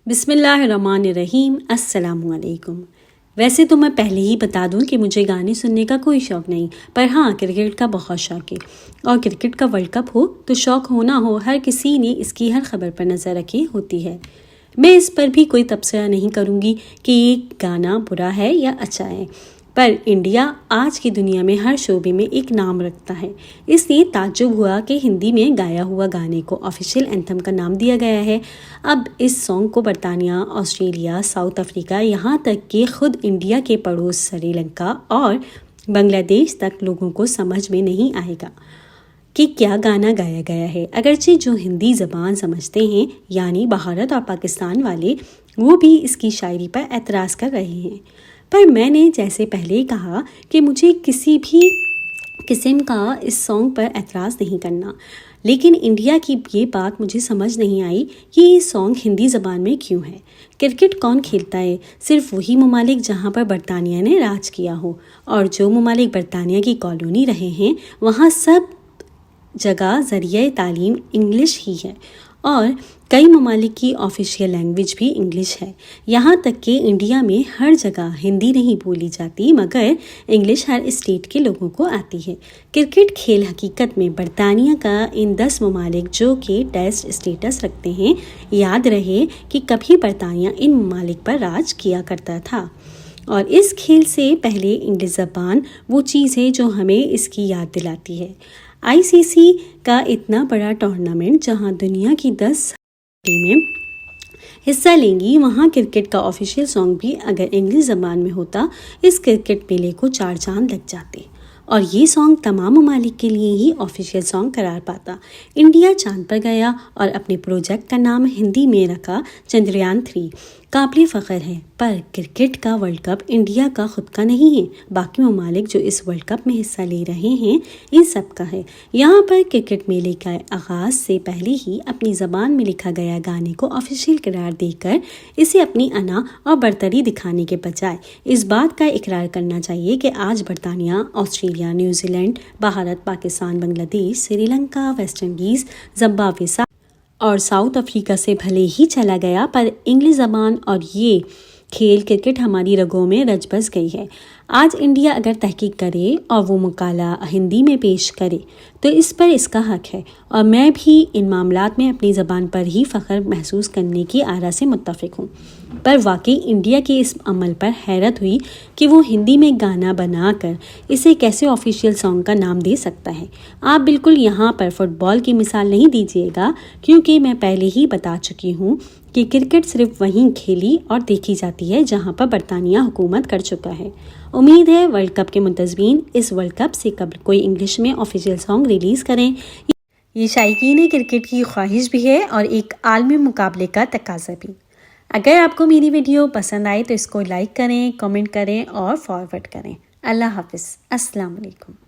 بسم اللہ الرحمن الرحیم۔ السلام علیکم۔ ویسے تو میں پہلے ہی بتا دوں کہ مجھے گانے سننے کا کوئی شوق نہیں، پر ہاں کرکٹ کا بہت شوق ہے، اور کرکٹ کا ورلڈ کپ ہو تو شوق ہو نہ ہو ہر کسی نے اس کی ہر خبر پر نظر رکھی ہوتی ہے۔ میں اس پر بھی کوئی تبصرہ نہیں کروں گی کہ یہ گانا برا ہے یا اچھا ہے، پر انڈیا آج کی دنیا میں ہر شعبے میں ایک نام رکھتا ہے، اس لیے تعجب ہوا کہ ہندی میں گایا ہوا گانے کو آفیشیل اینتھم کا نام دیا گیا ہے۔ اب اس سانگ کو برطانیہ، آسٹریلیا، ساؤتھ افریقہ، یہاں تک کہ خود انڈیا کے پڑوس سری لنکا اور بنگلہ دیش تک لوگوں کو سمجھ میں نہیں آئے گا کہ کیا گانا گایا گیا ہے، اگرچہ جو ہندی زبان سمجھتے ہیں یعنی بھارت اور پاکستان والے، وہ بھی اس کی شاعری پر اعتراض کر رہے ہیں۔ پر میں نے جیسے پہلے کہا کہ مجھے کسی بھی قسم کا اس سانگ پر اعتراض نہیں کرنا، لیکن انڈیا کی یہ بات مجھے سمجھ نہیں آئی کہ یہ سانگ ہندی زبان میں کیوں ہے۔ کرکٹ کون کھیلتا ہے؟ صرف وہی ممالک جہاں پر برطانیہ نے راج کیا ہو، اور جو ممالک برطانیہ کی کالونی رہے ہیں وہاں سب جگہ ذریعہ تعلیم انگلش ہی ہے، اور کئی ممالک کی آفیشیل لینگویج بھی انگلش ہے، یہاں تک کہ انڈیا میں ہر جگہ ہندی نہیں بولی جاتی مگر انگلش ہر اسٹیٹ کے لوگوں کو آتی ہے۔ کرکٹ کھیل حقیقت میں برطانیہ کا ان 10 ممالک جو کہ ٹیسٹ اسٹیٹس رکھتے ہیں، یاد رہے کہ کبھی برطانیہ ان ممالک پر راج کیا کرتا تھا، اور اس کھیل سے پہلے انگلش زبان وہ چیز ہے جو ہمیں اس کی یاد دلاتی ہے۔ ICC کا اتنا بڑا ٹورنامنٹ جہاں دنیا کی 10 ٹیمیں حصہ لیں گی، وہاں کرکٹ کا آفیشیل سانگ بھی اگر انگلش زبان میں ہوتا، اس کرکٹ میلے کو 4 چاند لگ جاتے، اور یہ سانگ تمام ممالک کے لیے ہی آفیشیل سانگ قرار پاتا۔ انڈیا چاند پر گیا اور اپنے پروجیکٹ کا نام ہندی میں رکھا چندریان 3، قابل فخر ہے، پر کرکٹ کا ورلڈ کپ انڈیا کا خود کا نہیں ہے، باقی ممالک جو اس ورلڈ کپ میں حصہ لے رہے ہیں ان سب کا ہے۔ یہاں پر کرکٹ میلے کا آغاز سے پہلے ہی اپنی زبان میں لکھا گیا گانے کو آفیشیل قرار دے کر اسے اپنی انا اور برتری دکھانے کے بجائے اس بات کا اقرار کرنا چاہیے کہ آج برطانیہ، Australia, New Zealand, Bharat, Pakistan, Bangladesh, Sri Lanka, West Indies, Zimbabwe اور ساؤتھ افریقہ سے بھلے ہی چلا گیا، پر انگلش زبان اور یہ کھیل کرکٹ ہماری رگوں میں رچ بس گئی ہے۔ آج انڈیا اگر تحقیق کرے اور وہ مقالہ ہندی میں پیش کرے تو اس پر اس کا حق ہے، اور میں بھی ان معاملات میں اپنی زبان پر ہی فخر محسوس کرنے کی آرا سے متفق ہوں۔ پر واقعی انڈیا کے اس عمل پر حیرت ہوئی کہ وہ ہندی میں گانا بنا کر اسے کیسے آفیشیل سانگ کا نام دے سکتا ہے۔ آپ بالکل یہاں پر فٹ بال کی مثال نہیں دیجیے گا، کیونکہ میں پہلے ہی بتا چکی ہوں کہ کرکٹ صرف وہیں کھیلی اور دیکھی جاتی ہے جہاں پر برطانیہ حکومت کر چکا ہے۔ امید ہے ورلڈ کپ کے منتظمین اس ورلڈ کپ سے قبل کوئی انگلش میں آفیشیل سانگ ریلیز کریں۔ یہ شائقین کرکٹ کی خواہش بھی ہے اور ایک عالمی مقابلے کا تقاضا بھی۔ اگر آپ کو میری ویڈیو پسند آئے تو اس کو لائک کریں، کمنٹ کریں اور فارورڈ کریں۔ اللہ حافظ۔ السلام علیکم۔